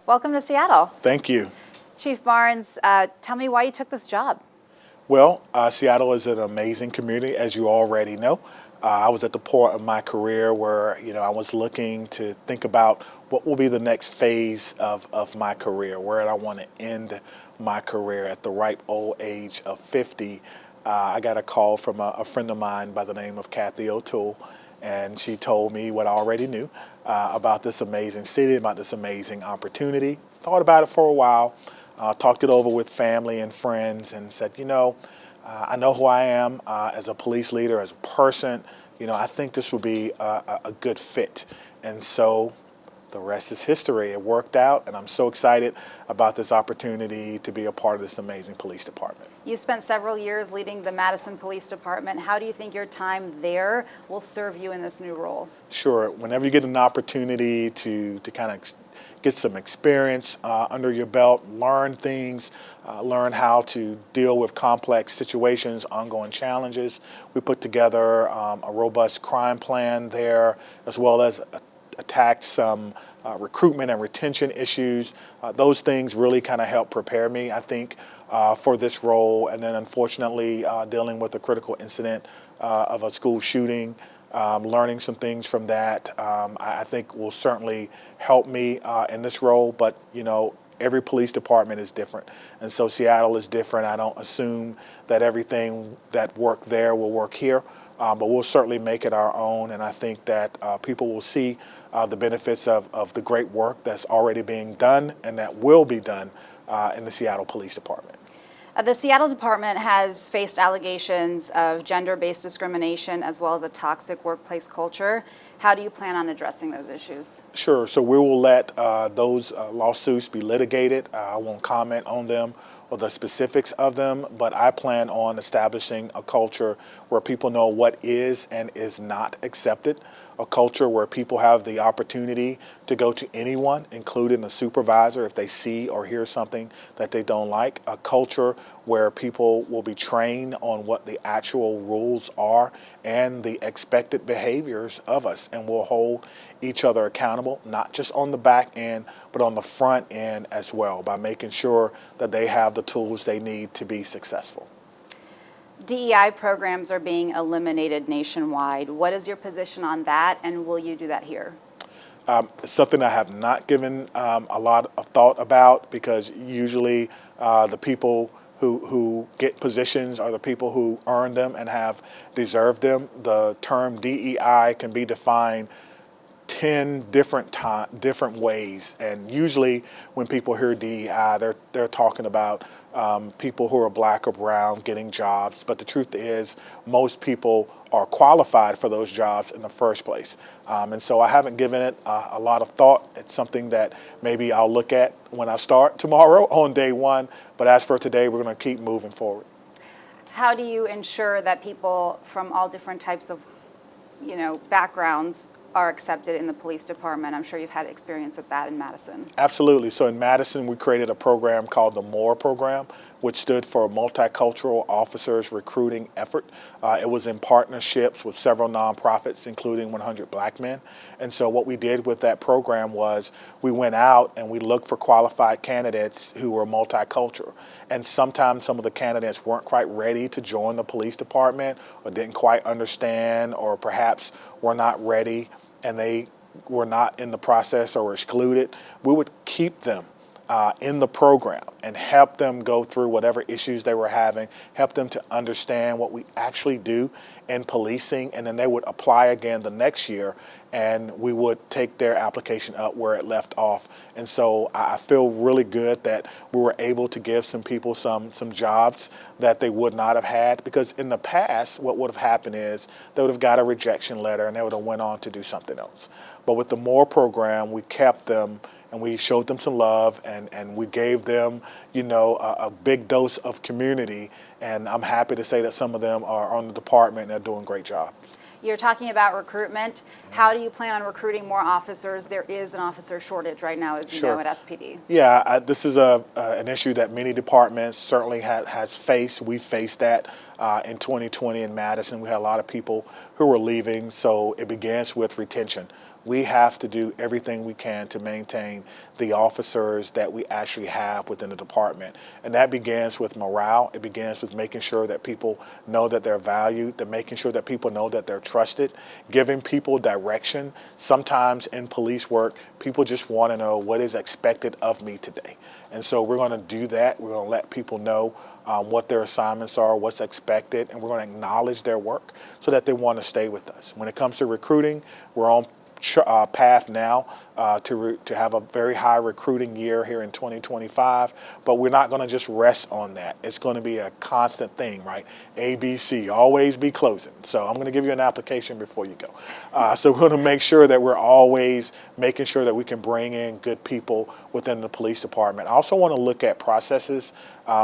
Welcome to Seattle. Thank you. Chief Barnes, tell me why you took this job. Well, Seattle is an amazing community, as you already know. I was at the point of my career where, I was looking to think about what will be the next phase of my career, where I want to end my career at the ripe old age of 50. I got a call from a friend of mine by the name of Kathy O'Toole, and she told me what I already knew about this amazing city, about this amazing opportunity. Thought about it for a while, talked it over with family and friends, and said, I know who I am as a police leader, as a person. I think this would be a good fit. And so the rest is history. It worked out, and I'm so excited about this opportunity to be a part of this amazing police department. You spent several years leading the Madison Police Department. How do you think your time there will serve you in this new role? Sure. Whenever you get an opportunity to kind of get some experience under your belt, learn things, learn how to deal with complex situations, ongoing challenges. We put together a robust crime plan there, as well as attacked some recruitment and retention issues. Those things really kind of helped prepare me, I think, for this role. And then unfortunately, dealing with a critical incident of a school shooting, learning some things from that, I think will certainly help me in this role. But, every police department is different. And so Seattle is different. I don't assume that everything that worked there will work here. But we'll certainly make it our own, and I think that people will see the benefits of the great work that's already being done and that will be done in the Seattle Police Department. The Seattle Department has faced allegations of gender-based discrimination as well as a toxic workplace culture. How do you plan on addressing those issues? Sure. So we will let those lawsuits be litigated. I won't comment on them or the specifics of them, but I plan on establishing a culture where people know what is and is not accepted, a culture where people have the opportunity to go to anyone, including a supervisor, if they see or hear something that they don't like, a culture where people will be trained on what the actual rules are and the expected behaviors of us, and we'll hold each other accountable, not just on the back end, but on the front end as well, by making sure that they have the tools they need to be successful. DEI programs are being eliminated nationwide. What is your position on that, and will you do that here? It's something I have not given a lot of thought about, because usually the people who get positions are the people who earn them and have deserved them. The term DEI can be defined 10 different ways, and usually when people hear DEI, they're talking about people who are black or brown getting jobs. But the truth is, most people are qualified for those jobs in the first place. And so I haven't given it a lot of thought. It's something that maybe I'll look at when I start tomorrow on day one. But as for today, we're going to keep moving forward. How do you ensure that people from all different types of, backgrounds are accepted in the police department? I'm sure you've had experience with that in Madison. Absolutely. So in Madison, we created a program called the MORE program, which stood for Multicultural Officers Recruiting Effort. It was in partnerships with several nonprofits, including 100 Black Men. And so what we did with that program was we went out and we looked for qualified candidates who were multicultural. And sometimes some of the candidates weren't quite ready to join the police department, or didn't quite understand, or perhaps were not ready and they were not in the process or were excluded. We would keep them in the program and help them go through whatever issues they were having, help them to understand what we actually do in policing, and then they would apply again the next year, and we would take their application up where it left off. And so I feel really good that we were able to give some people some jobs that they would not have had, because in the past, what would have happened is they would have got a rejection letter and they would have went on to do something else. But with the MORE program, we kept them and we showed them some love, and we gave them, a big dose of community. And I'm happy to say that some of them are on the department and they're doing a great job. You're talking about recruitment. How do you plan on recruiting more officers? There is an officer shortage right now, as you know, at SPD. Yeah, this is an issue that many departments certainly has faced. We faced that in 2020 in Madison. We had a lot of people who were leaving, so it begins with retention. we have to do everything we can to maintain the officers that we actually have within the department. And that begins with morale. It begins with making sure that people know that they're valued, that making sure that people know that they're trusted, giving people direction. Sometimes in police work, people just want to know what is expected of me today. And so we're going to do that. We're going to let people know what their assignments are, what's expected, and we're going to acknowledge their work so that they want to stay with us. When it comes to recruiting, we're on path now to have a very high recruiting year here in 2025, but we're not going to just rest on that. It's going to be a constant thing, right? ABC, always be closing. So I'm going to give you an application before you go. So we're going to make sure that we're always making sure that we can bring in good people within the police department. I also want to look at processes.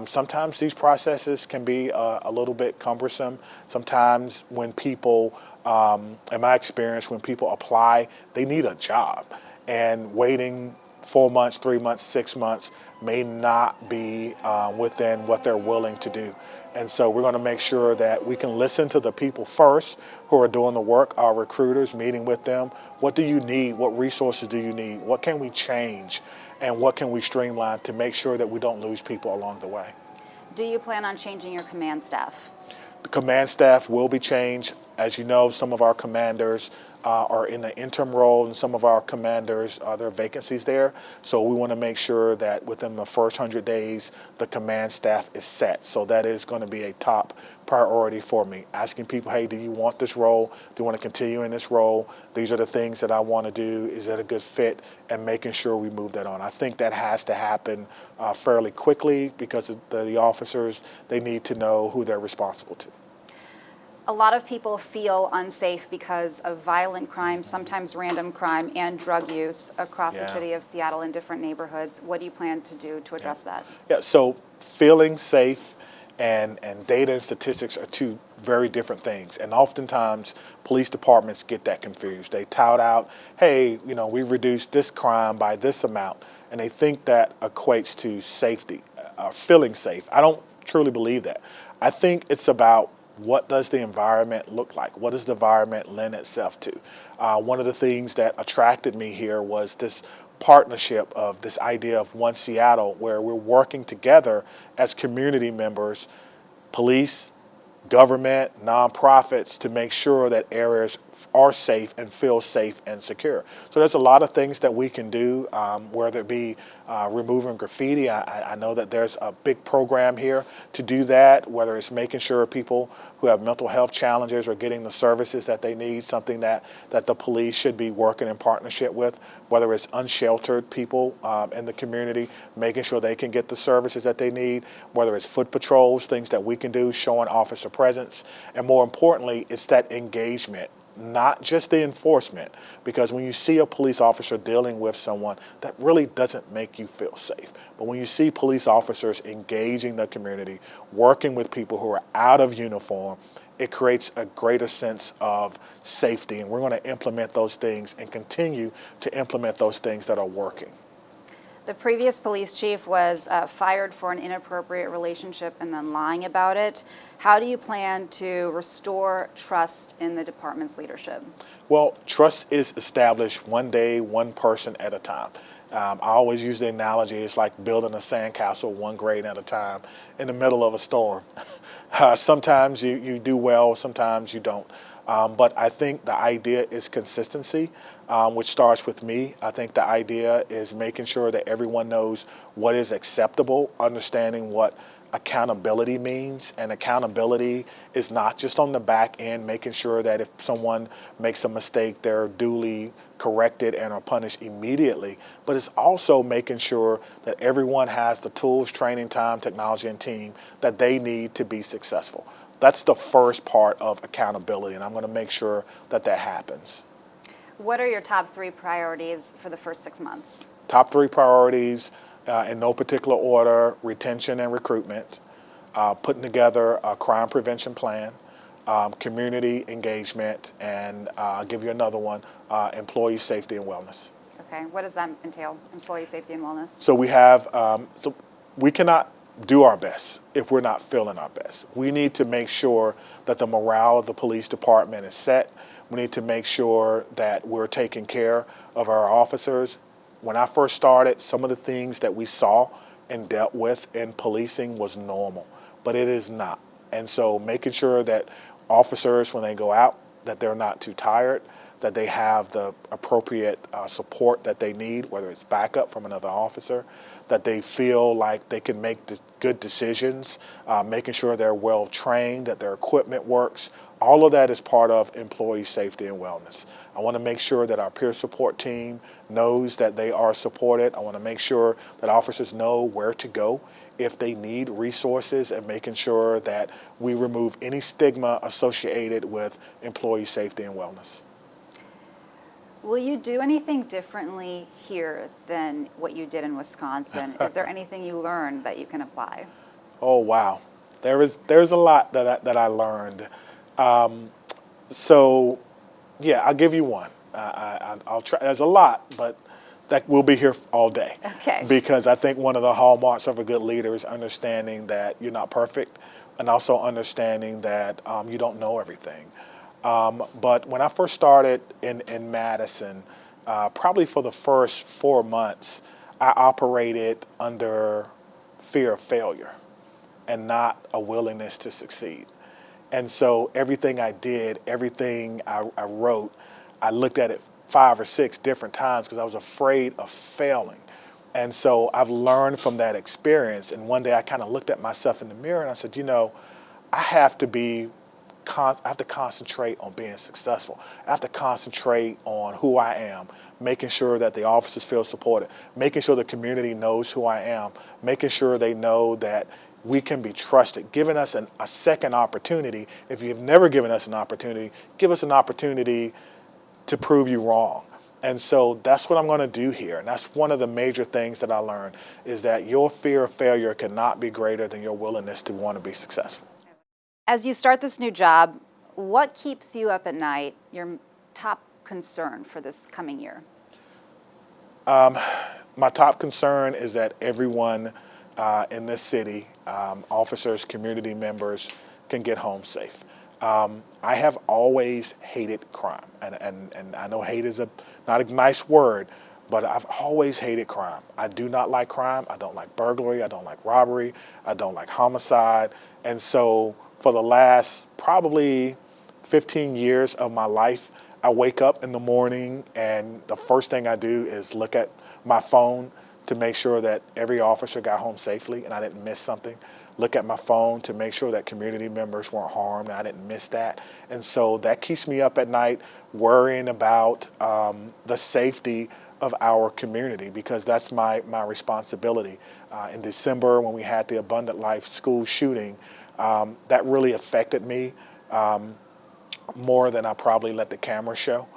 Sometimes these processes can be a little bit cumbersome. Sometimes when people in my experience, when people apply, they need a job, and waiting 4 months, 3 months, 6 months may not be within what they're willing to do. And so we're going to make sure that we can listen to the people first who are doing the work, our recruiters, meeting with them. What do you need? What resources do you need? What can we change? And what can we streamline to make sure that we don't lose people along the way? Do you plan on changing your command staff? The command staff will be changed. As you know, some of our commanders are in the interim role, and some of our commanders, there are vacancies there. So we want to make sure that within the first 100 days, the command staff is set. So that is going to be a top priority for me. Asking people, hey, do you want this role? Do you want to continue in this role? These are the things that I want to do. Is that a good fit? And making sure we move that on. I think that has to happen fairly quickly because the officers, they need to know who they're responsible to. A lot of people feel unsafe because of violent crime, sometimes random crime, and drug use across the city of Seattle in different neighborhoods. What do you plan to do to address that? Yeah, so feeling safe and data and statistics are two very different things. And oftentimes police departments get that confused. They tout out, hey, we reduced this crime by this amount. And they think that equates to safety, feeling safe. I don't truly believe that. I think it's about what does the environment look like? What does the environment lend itself to? One of the things that attracted me here was this partnership of this idea of One Seattle, where we're working together as community members, police, government, nonprofits, to make sure that areas are safe and feel safe and secure. So there's a lot of things that we can do, whether it be removing graffiti. I know that there's a big program here to do that, whether it's making sure people who have mental health challenges are getting the services that they need, something that the police should be working in partnership with, whether it's unsheltered people in the community, making sure they can get the services that they need, whether it's foot patrols, things that we can do, showing officer presence, and more importantly, it's that engagement. Not just the enforcement, because when you see a police officer dealing with someone, that really doesn't make you feel safe. But when you see police officers engaging the community, working with people who are out of uniform, it creates a greater sense of safety. And we're going to implement those things and continue to implement those things that are working. The previous police chief was fired for an inappropriate relationship and then lying about it. How do you plan to restore trust in the department's leadership? Well, trust is established one day, one person at a time. I always use the analogy, it's like building a sandcastle one grain at a time in the middle of a storm. Sometimes you do well, sometimes you don't. But I think the idea is consistency, which starts with me. I think the idea is making sure that everyone knows what is acceptable, understanding what accountability means. And accountability is not just on the back end, making sure that if someone makes a mistake, they're duly corrected and are punished immediately. But it's also making sure that everyone has the tools, training, time, technology, and team that they need to be successful. That's the first part of accountability, and I'm going to make sure that that happens. What are your top 3 priorities for the first 6 months? Top 3 priorities, in no particular order: retention and recruitment, putting together a crime prevention plan, community engagement, and I'll give you another one, employee safety and wellness. Okay, what does that entail, employee safety and wellness? So we have, we cannot do our best if we're not feeling our best. We need to make sure that the morale of the police department is set. We need to make sure that we're taking care of our officers. When I first started, some of the things that we saw and dealt with in policing was normal, but it is not. And so making sure that officers, when they go out, that they're not too tired, that they have the appropriate support that they need, whether it's backup from another officer, that they feel like they can make good decisions, making sure they're well trained, that their equipment works. All of that is part of employee safety and wellness. I want to make sure that our peer support team knows that they are supported. I want to make sure that officers know where to go if they need resources, and making sure that we remove any stigma associated with employee safety and wellness. Will you do anything differently here than what you did in Wisconsin? Is there anything you learned that you can apply? Oh wow, there's a lot that I learned. So yeah, I'll give you one. I'll try. There's a lot, but that we'll be here all day. Okay. Because I think one of the hallmarks of a good leader is understanding that you're not perfect, and also understanding that you don't know everything. But when I first started in Madison, probably for the first 4 months, I operated under fear of failure and not a willingness to succeed. And so everything I did, everything I wrote, I looked at it 5 or 6 different times because I was afraid of failing. And so I've learned from that experience. And one day I kind of looked at myself in the mirror and I said, I have to concentrate on being successful. I have to concentrate on who I am, making sure that the officers feel supported, making sure the community knows who I am, making sure they know that we can be trusted, giving us a second opportunity. If you've never given us an opportunity, give us an opportunity to prove you wrong. And so that's what I'm going to do here. And that's one of the major things that I learned, is that your fear of failure cannot be greater than your willingness to want to be successful. As you start this new job, what keeps you up at night, your top concern for this coming year? My top concern is that everyone in this city, officers, community members, can get home safe. I have always hated crime, and I know hate is not a nice word, but I've always hated crime. I do not like crime. I don't like burglary. I don't like robbery. I don't like homicide. And so for the last probably 15 years of my life, I wake up in the morning and the first thing I do is look at my phone to make sure that every officer got home safely and I didn't miss something. Look at my phone to make sure that community members weren't harmed and I didn't miss that. And so that keeps me up at night worrying about the safety of our community, because that's my responsibility. In December, when we had the Abundant Life school shooting, that really affected me more than I probably let the camera show,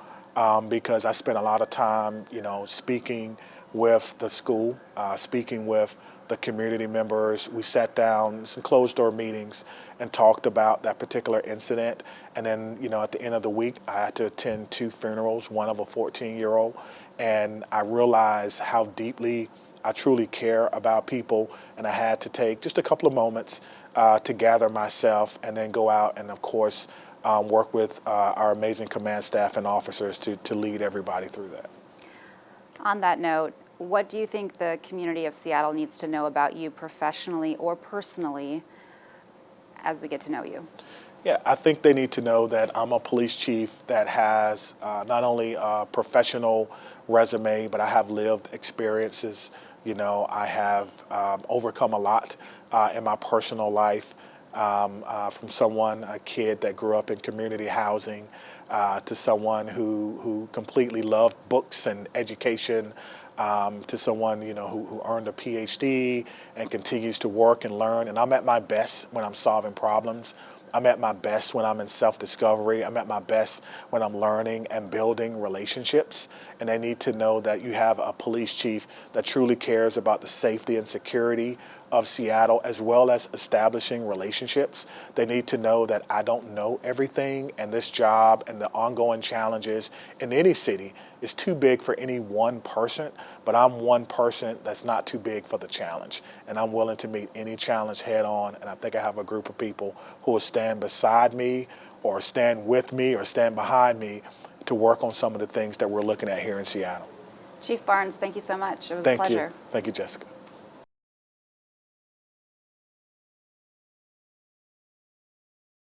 because I spent a lot of time, speaking with the school, speaking with the community members. We sat down in some closed door meetings and talked about that particular incident. And then, at the end of the week, I had to attend 2 funerals, one of a 14-year-old. And I realized how deeply I truly care about people. And I had to take just a couple of moments to gather myself and then go out and, of course, work with our amazing command staff and officers to lead everybody through that. On that note, what do you think the community of Seattle needs to know about you professionally or personally as we get to know you? Yeah, I think they need to know that I'm a police chief that has not only a professional resume, but I have lived experiences. I have overcome a lot in my personal life, from a kid that grew up in community housing, to someone who completely loved books and education, to someone who earned a PhD and continues to work and learn. And I'm at my best when I'm solving problems. I'm at my best when I'm in self-discovery. I'm at my best when I'm learning and building relationships. And they need to know that you have a police chief that truly cares about the safety and security of Seattle, as well as establishing relationships. They need to know that I don't know everything, and this job and the ongoing challenges in any city is too big for any one person, but I'm one person that's not too big for the challenge, and I'm willing to meet any challenge head on, and I think I have a group of people who will stand beside me or stand with me or stand behind me to work on some of the things that we're looking at here in Seattle. Chief Barnes, thank you so much. It was a pleasure. Thank you, Jessica.